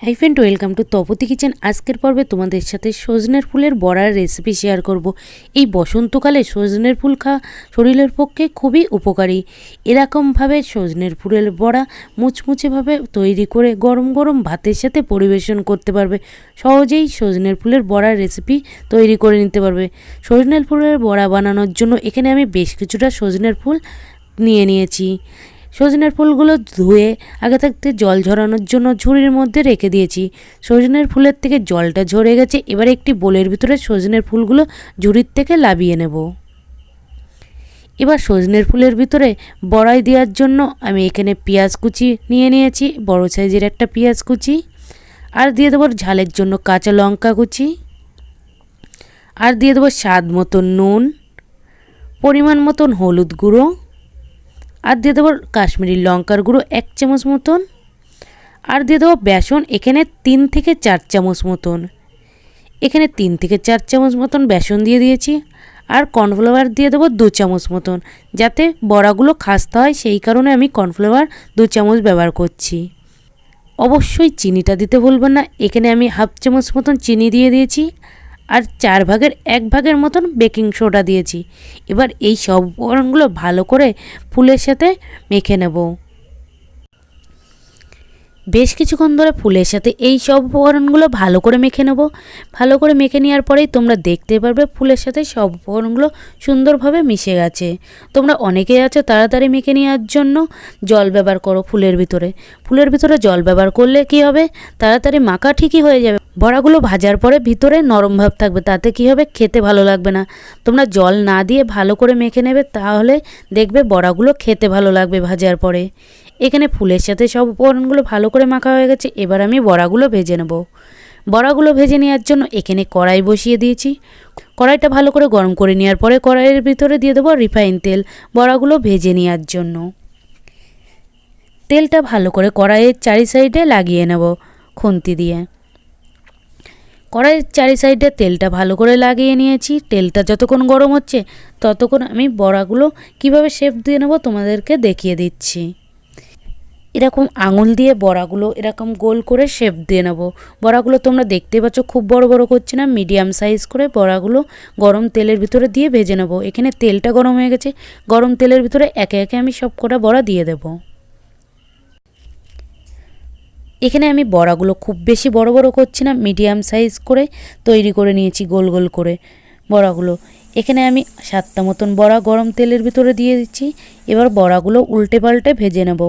Hi friend, welcome to Tapati kitchen. আজকের পর্বে তোমাদের সাথে সজনের ফুলের বড়ার রেসিপি শেয়ার করব। এই বসন্তকালে সজনের ফুল খাওয়া শরীরের পক্ষে খুবই উপকারী। এরকমভাবে সজনের ফুলের বড়া মুচমুচেভাবে তৈরি করে গরম গরম ভাতের সাথে পরিবেশন করতে পারবে। সহজেই সজনের ফুলের বড়ার রেসিপি তৈরি করে নিতে পারবে। সজনের ফুলের বড়া বানানোর জন্য এখানে আমি বেশ কিছুটা সজনের ফুল নিয়েছি। সজনের ফুলগুলো ধুয়ে আগে থাকতে জল ঝরানোর জন্য ঝুড়ির মধ্যে রেখে দিয়েছি। সজনের ফুলের থেকে জলটা ঝরে গেছে। এবার একটি বোলের ভিতরে সজনের ফুলগুলো ঝুড়ির থেকে নামিয়ে নেব। এবার সজনের ফুলের ভিতরে বড়াই দেওয়ার জন্য আমি এখানে পেঁয়াজ কুচি নিয়েছি, বড় সাইজের একটা পেঁয়াজ কুচি, আর দিয়ে দেবো ঝালের জন্য কাঁচা লঙ্কা কুচি, আর দিয়ে দেবো স্বাদ মতন নুন, পরিমাণ মতন হলুদ গুঁড়ো, আর দিয়ে দেবো কাশ্মীরি লঙ্কার গুঁড়ো 1 চামচ মতন, আর দিয়ে দেবো বেসন এখানে 3 থেকে 4 চামচ মতন। এখানে 3 থেকে 4 চামচ মতন বেসন দিয়ে দিয়েছি, আর কর্নফ্লাওয়ার দিয়ে দেবো 2 চামচ মতন, যাতে বড়াগুলো খাস্তা হয় সেই কারণে আমি কর্নফ্লাওয়ার 2 চামচ ব্যবহার করছি। অবশ্যই চিনিটা দিতে ভুলবেন না। এখানে আমি হাফ চামচ মতন চিনি দিয়ে দিয়েছি, আর 4 ভাগের 1 ভাগের মতন বেকিং সোডা দিয়েছি। এবার এই সব উপকরণগুলো ভালো করে ফুলের সাথে মেখে নেব। বেশ কিছুক্ষণ ধরে ফুলের সাথে এই সব উপকরণগুলো ভালো করে মেখে নেব। ভালো করে মেখে নেওয়ার পরেই তোমরা দেখতে পারবে ফুলের সাথে সব উপকরণগুলো সুন্দরভাবে মিশে গেছে। তোমরা অনেকেই আছো তাড়াতাড়ি মেখে নেওয়ার জন্য জল ব্যবহার করো ফুলের ভিতরে। ফুলের ভিতরে জল ব্যবহার করলে কি হবে, তাড়াতাড়ি মাখা ঠিকই হয়ে যাবে। বড়াগুলো ভাজার পরে ভিতরে নরম ভাব থাকবে, তাতে কি হবে, খেতে ভালো লাগবে না। তোমরা জল না দিয়ে ভালো করে মেখে নেবে, তাহলে দেখবে বড়াগুলো খেতে ভালো লাগবে ভাজার পরে। এখানে ফুলের সাথে সব উপকরণগুলো ভালো করে মাখা হয়ে গেছে। এবার আমি বড়াগুলো ভেজে নেব। বড়াগুলো ভেজে নেওয়ার জন্য এখানে কড়াই বসিয়ে দিয়েছি। কড়াইটা ভালো করে গরম করে নেওয়ার পরে কড়াইয়ের ভিতরে দিয়ে দেবো রিফাইন তেল, বড়াগুলো ভেজে নেওয়ার জন্য। তেলটা ভালো করে কড়াইয়ের চারি সাইডে লাগিয়ে নেব খুন্তি দিয়ে। কড়াইয়ের চারি সাইডে তেলটা ভালো করে লাগিয়ে নিয়েছি। তেলটা যতক্ষণ গরম হচ্ছে ততক্ষণ আমি বড়াগুলো কিভাবে শেপ দিয়ে নেব তোমাদেরকে দেখিয়ে দিচ্ছি। এরকম আঙুল দিয়ে বড়াগুলো এরকম গোল করে শেপ দিয়ে নেব। বড়াগুলো তোমরা দেখতে পাচ্ছ খুব বড় বড় করছি না, মিডিয়াম সাইজ করে বড়াগুলো গরম তেলের ভিতরে দিয়ে ভেজে নেব। এখানে তেলটা গরম হয়ে গেছে। গরম তেলের ভিতরে একে একে আমি সব কটা বড়া দিয়ে দেব। এখানে আমি বড়াগুলো খুব বেশি বড় বড় করছি না, মিডিয়াম সাইজ করে তৈরি করে নিয়েছি গোল গোল করে বড়াগুলো। এখানে আমি 7টা মতন বড়া গরম তেলের ভিতরে দিয়ে দিচ্ছি। এবার বড়াগুলো উল্টে পাল্টে ভেজে নেব।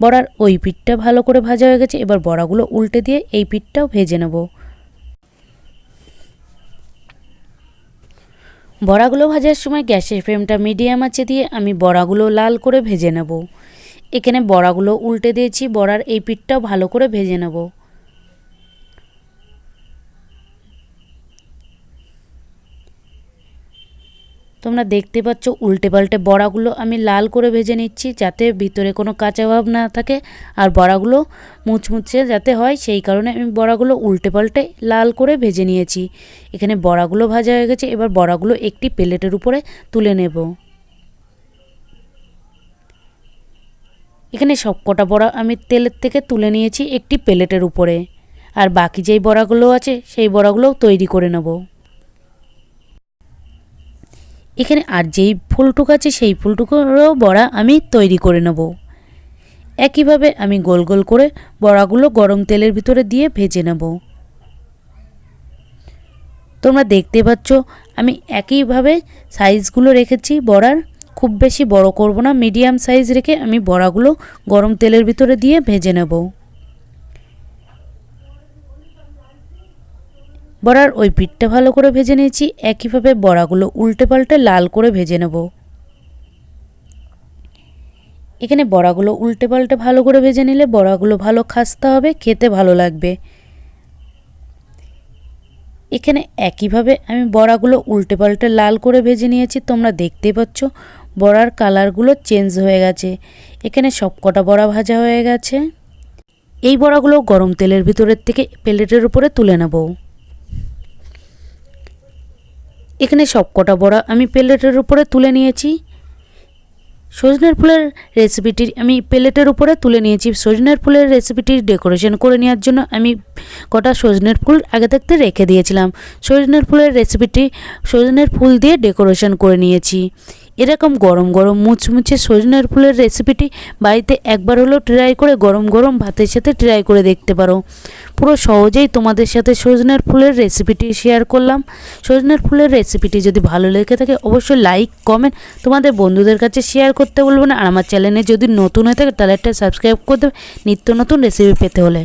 বড়ার ওই পিঠটা ভালো করে ভাজা হয়ে গেছে। এবার বড়াগুলো উল্টে দিয়ে এই পিঠটাও ভেজে নেব। বড়াগুলো ভাজার সময় গ্যাসের ফ্লেমটা মিডিয়াম আঁচে দিয়ে আমি বড়াগুলো লাল করে ভেজে নেব। এখানে বড়াগুলো উল্টে দিয়েছি, বড়ার এই পিঠটাও ভালো করে ভেজে নেব। তোমরা দেখতে পাচ্ছ উল্টে পাল্টে বড়াগুলো আমি লাল করে ভেজে নিচ্ছি, যাতে ভিতরে কোনো কাঁচা ভাব না থাকে আর বড়াগুলো মুচমুচে যাতে হয়, সেই কারণে আমি বড়াগুলো উল্টে পাল্টে লাল করে ভেজে নিয়েছি। এখানে বড়াগুলো ভাজা হয়ে গেছে। এবার বড়াগুলো একটি প্লেটের উপরে তুলে নেব। এখানে সবকটা বড়া আমি তেলের থেকে তুলে নিয়েছি একটি প্লেটের উপরে, আর বাকি যেই বড়াগুলো আছে সেই বড়াগুলোও তৈরি করে নেব। এখানে আর যেই ফুলটুক আছে সেই ফুলটুকুরও বড়া আমি তৈরি করে নেব। একইভাবে আমি গোল গোল করে বড়াগুলো গরম তেলের ভিতরে দিয়ে ভেজে নেব। তোমরা দেখতে পাচ্ছ আমি একইভাবে সাইজগুলো রেখেছি বড়ার। খুব বেশি বড় করব না, মিডিয়াম সাইজ রেখে আমি বড়াগুলো গরম তেলের ভিতরে দিয়ে ভেজে নেব। বড়ার ওই পিঠটা ভালো করে ভেজে নিয়েছি। একইভাবে বড়াগুলো উল্টে পাল্টে লাল করে ভেজে নেব। এখানে বড়াগুলো উল্টে পাল্টে ভালো করে ভেজে নিলে বড়াগুলো ভালো খাস্তা হবে, খেতে ভালো লাগবে। এখানে একইভাবে আমি বড়াগুলো উল্টে পাল্টে লাল করে ভেজে নিয়েছি। তোমরা দেখতেই পাচ্ছ বড়ার কালারগুলো চেঞ্জ হয়ে গেছে। এখানে সবকটা বড়া ভাজা হয়ে গেছে। এই বড়াগুলো গরম তেলের ভিতরের থেকে প্লেটের উপরে তুলে নেব। এখানে সবকটা বড়া আমি প্লেটের উপরে তুলে নিয়েছি। সজনের ফুলের রেসিপিটি আমি প্লেটের উপরে তুলে নিয়েছি। সজনের ফুলের রেসিপিটি ডেকোরেশন করে নেওয়ার জন্য আমি কটা সজনের ফুল আগে থাকতে রেখে দিয়েছিলাম। সজনের ফুলের রেসিপিটি সজনের ফুল দিয়ে ডেকোরেশন করে নিয়েছি। এরকম গরম গরম মুচমুচে সজনের ফুলের রেসিপিটি বাড়িতে একবার হলেও ট্রাই করে গরম গরম ভাতের সাথে ট্রাই করে দেখতে পারো। পুরো সহজেই তোমাদের সাথে সজনের ফুলের রেসিপিটি শেয়ার করলাম। সজনের ফুলের রেসিপিটি যদি ভালো লেগে থাকে অবশ্যই লাইক কমেন্ট তোমাদের বন্ধুদের কাছে শেয়ার করতে বলবো না। আর আমার চ্যানেলে যদি নতুন হয়ে থাকে তাহলে একটা সাবস্ক্রাইব করে দেবে নিত্য নতুন রেসিপি পেতে হলে।